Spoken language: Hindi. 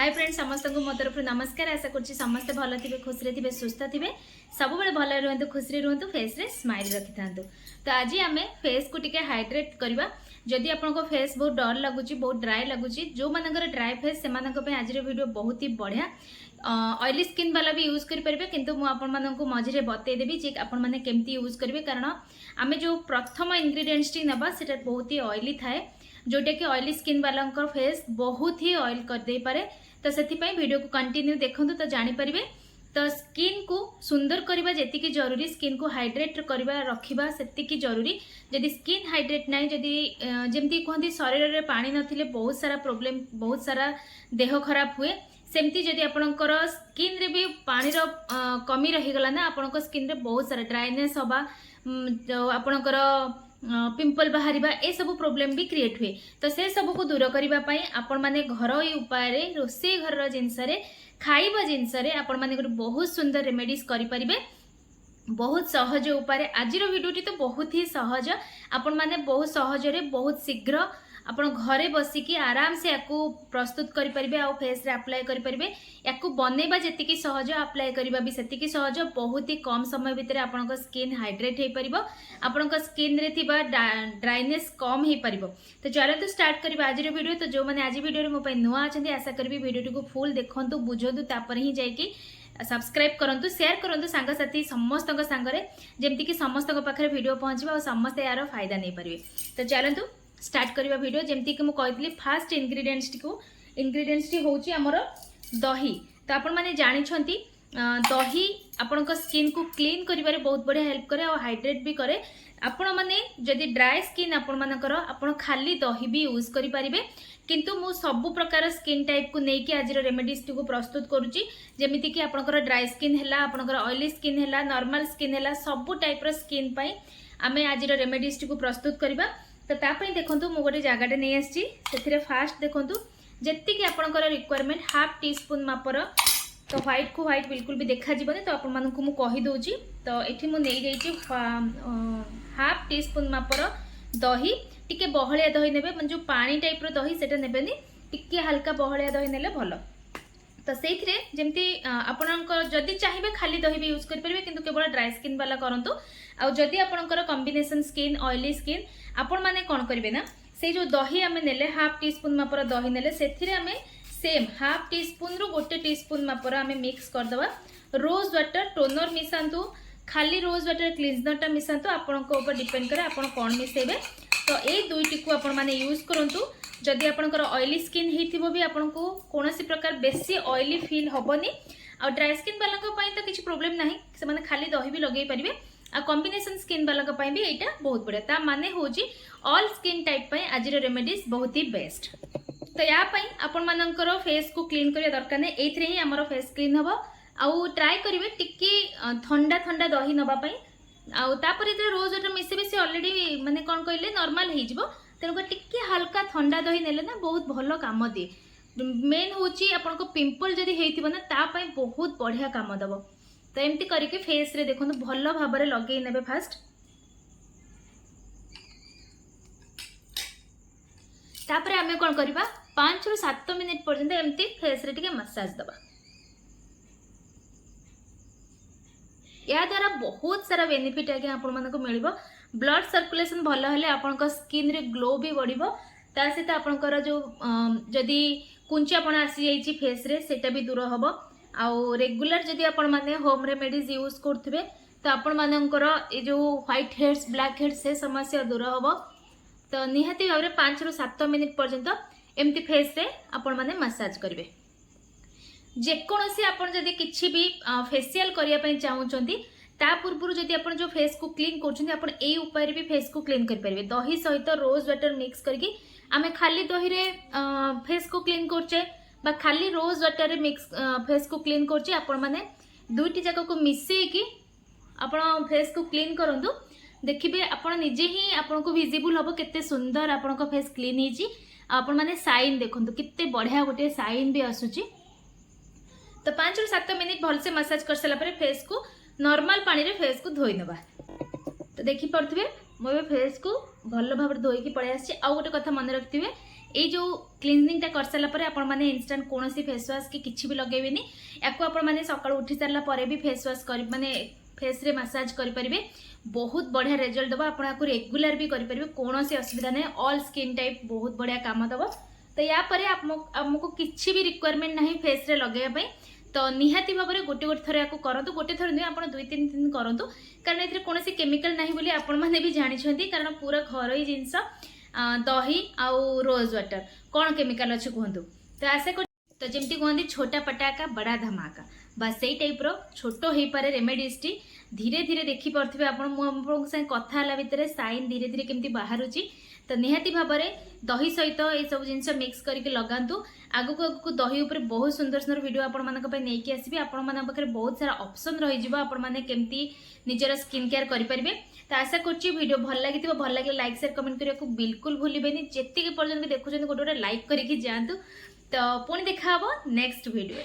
हाय फ्रेंड्स समस्त को मो तरफ नमस्कार। आशा करछि समस्त भल थे खुशी थे सुस्थ थे सब बड़े भल रुहतु खुशी रुहतु फेस रे स्माइल रखि था। तो आज आम फेस को टिके हाइड्रेट करवा। जदि आपको फेस बहुत डर लगुच बहुत ड्राई लगुच जो मानकर ड्राई फेस से आज वीडियो बहुत ही बढ़िया ऑयली स्किन वाला भी यूज करेंगे किंतु मुझे मझे बतईदेवी जे आपमती यूज करेंगे कारण आम जो प्रथम इनग्रेडिएंट्स टी नवा से बहुत ही ऑयली थाए जोटा कि ऑयली स्किन वाला फेस बहुत ही ऑयल कर दे पारे। तो से वीडियो को कंटिन्यू देखु तो जानीपर। तो स्किन को सुंदर करवा जी जरूरी स्किन को हाइड्रेट करवा रखा से जरूरी। जदि स्किन हाइड्रेट ना जदि जमती कहते शरीर में पानी नथिले बहुत सारा प्रॉब्लम बहुत सारा देह खराब हुए सेमती जदि आपणकर स्किन रे भी पानी कमी रहीगला ना आपण स्किन रे बहुत सारा ड्राइनेस हवा आपणकर पिंपल बाहर ए सब प्रॉब्लम भी क्रिएट हुए। तो से सब को दूर करने आपण मैंने घर उपाय रोसे घर जिनस खाइबा जिनस आपण मैंने बहुत सुंदर रेमेडीज करें बहुत सहज उपाय। आज वीडियोटी तो बहुत ही सहज आपण मैंने बहुत सहजरे बहुत शीघ्र आपण घरे बसिकी आराम से याकू प्रस्तुत करें आ फेस रे अप्लाई करें। याकू बनैबा जी सहज अप्लाई करवा भी सेतिकी सहज बहुत ही कम समय भितर आपण स्किन हाइड्रेट हो पार आपण स्किन रे थिबा ड्राइनेस कम हो पार। तो चलते स्टार्ट करवा आज वीडियो। तो जो मैंने आज वीडियो मोबाइल नुआ अच्छा आशा करी वीडियो को फुल देखु बुझु तापर ही जाकि सब्सक्राइब करंतु शेयर करंतु सांगसाथी समस्त सांगरे जेमती कि समस्त पाखे वीडियो पहुँचवा और समस्त यार फायदा नहीं पारे। तो चलतु स्टार्ट करवा वीडियो। जमती कि मुझे फास्ट इनग्रेडिएंट्स टी होची हमर दही। तो आपण माने जानिछंती दही आपण स्किन को क्लीन करिबारे बहुत बढ़िया हेल्प करे और हाइड्रेट भी करे। आपण माने जदि ड्राई स्किन आपण मानकर आपण खाली दही भी यूज करि परिबे किंतु मु सब प्रकार स्किन टाइप को लेकिन आज रेमेडीज टी को प्रस्तुत करुच्ची। जमीती कि आपणकर ड्राई स्किन है आपणकर ऑयली स्किन है नॉर्मल स्किन है सब टाइप रो स्किन पई आमे आज रेमेडीज टी को प्रस्तुत करबा। तो तापई देखंतु मु गोटे जगाटे नहीं आछि सेथिरे फास्ट देखंतु जेति कि आपणकर रिक्वायरमेंट हाफ टी स्पून मापर। तो व्हाइट को व्हाइट बिल्कुल भी देखा जीवनी तो आपण मानकु मु कहि दोची। तो एठी मु नै जाइछि हाफ टी स्पून मापर दही टिके बहलिया दही नेबे जो पानी टाइप रो दही सेटा नेबेनी टिके हल्का बहलिया दही नेले भलो। तो से जमती आपणकर जदि चाहिए खाली दही भी यूज करेंगे किंतु केवल ड्राई स्किन वाला करंतु। आ जदि आपणकर कॉम्बिनेशन स्किन ऑयली स्किन आपण माने कोन करिवे ना से जो दही आमे नेले हाफ टी स्पून मापर दही नेले सेथिरे आमे सेम हाफ टी स्पून रो गोटे टी स्पून मापर आमे मिक्स कर दवा। रोज वाटर टोनर मिसांतु खाली रोज वाटर क्लींजर टा मिसांतु आपणको ऊपर डिपेंड करे आपण कोन मिसेबे। तो ए दुईटी को आपण माने यूज करंतु। जदि आपणकर ऑयली स्किन हेथिबो भी आपनको कोनोसी प्रकार बेसी ऑयली फील होबनी आ ड्राई स्किन वाला तो किसी प्रॉब्लम नाही से माने खाली दही भी लगे पारिबे आ कॉम्बिनेशन स्किन वाला भी एटा बहुत बढ़िया ता माने होजी ऑल स्किन टाइप पई आज रेमेडीज बहुत ही बेस्ट। तो या पई आपण मानकर फेस को क्लीन करिया दरकार नै एथरे ही हमर फेस क्लीन हबो आ ट्राई करिवे टिक्की ठंडा ठंडा दही नबा पई आ तापर इते रोज वाटर मिसेबे से ऑलरेडी माने कोन कहले नॉर्मल हे जिवो तेणुकर टिके हल्का ठंडा दही नेले ना बहुत भल काम दिए। मेन होची आपनको पिंपल जदि हेइथिबो ना ता पई बहुत बढ़िया काम दबो। तो एमती करके फेस रे देखो भल भाव में लगे नेबे फास्ट तापर आमे कोन करबा 5 रु 7 मिनिट पर्यंत एमती फेस रे टिके मसाज दबा। या द्वारा बहुत सारा बेनिफिट आगे आपण मानको मिलिबो। ब्लड सर्कुलेशन भल हेले आपणक स्किन रे ग्लो भी बढ़िबो ता सहित आपणकर जो जदि कुंचापण आसी जाइछि फेस रे सेटा भी दूर हबो। आउ रेगुलर जदि आपण माने होम रेमेडीज यूज करथिबे तो आपण मानकर ए जो व्हाइट हेड्स ब्लैक हेड्स से समस्या दूर हबो। तो निहाती भाव में 5 रु 7 मिनिट पर्यंत एमती फेस रे आपण माने मसाज करिवे। जेकोसी आपण जदि किछि भी फेशियल करिया पई चाहउचंती ता पूर्व जदि आपण जो फेस को क्लीन करछंती आपण ए उपाय भी फेस को क्लीन कर परिबे। दही सहित रोज वाटर मिक्स करके आमे खाली दही रे फेस को क्लीन करछे बा खाली रोज वाटर रे मिक्स फेस को क्लीन करछे आपण माने दुईटी जाक को मिसे की आपण फेस को क्लीन करंतु देखिबे आपण निजे ही आपण को विजिबल हबो केते सुंदर आपण को फेस क्लीन हिची। आपण माने साइन देखंतु केते बढ़िया गोटे साइन भी आसुची। तो 5 रु 7 मिनिट भल से मसाज कर सला परे फेस को नॉर्मल पानी रे फेस को धोई नबा। तो देखि पड़थिबे मोबे फेस को भल भाव धोई की पळे आछि। आ गोटे कथा मन रखथिबे ये जो क्लीनजिंगटा कर सारा पर आपण मैंने इंस्टांट कौन फेस वाश कि किसी भी लगेबेनी या आपण मैंने सकाळू उठी सारा पर भी फेस वाश कर माने फेस रे मसाज करें बहुत बढ़िया रिजल्ट दबा आपको रेगुलर भी करेंगे कौन सी असुविधा नहीं ऑल स्किन टाइप बहुत बढ़िया काम दब तो या पर आमको किसी भी रिक्वायरमेंट नहीं फेस रे लगेगा तो निहाती भाव में गोटे गोटे थर या करूँ गोटे थर नुहे आप 2-3 दिन करूँ कारण ये कौन केमिकल नहीं बोली आपण मैंने भी जानते कारण पूरा घर ही जिनस दही आउ रोज वाटर कौन केमिकल अच्छे कहतु तो आशा कर तो जमती कहते छोटा पटाका बड़ा धमाका बस से टाइप छोट हो पारे रेमेडीज टी धीरे धीरे देखिपे आप कथा भितर साइन धीरे धीरे केमती बाहर तो निहाती भाव में दही सहित ये सब जिन मिक्स करके लगातु आगक आगक दही उपर बहुत सुंदर सुंदर वीडियो आपण नहीं आसबि आपण पाखे बहुत सारा ऑप्शन रही केमती निजर स्किन केयर करेंगे तो आशा करुँच वीडियो भल लगी भल लगे लाइक शेयर कमेंट करने को बिल्कुल भूलें जी पर्यटन देखुं गोटे गोटे लाइक करके जातु तो पुणी देखा नेक्स्ट वीडियो।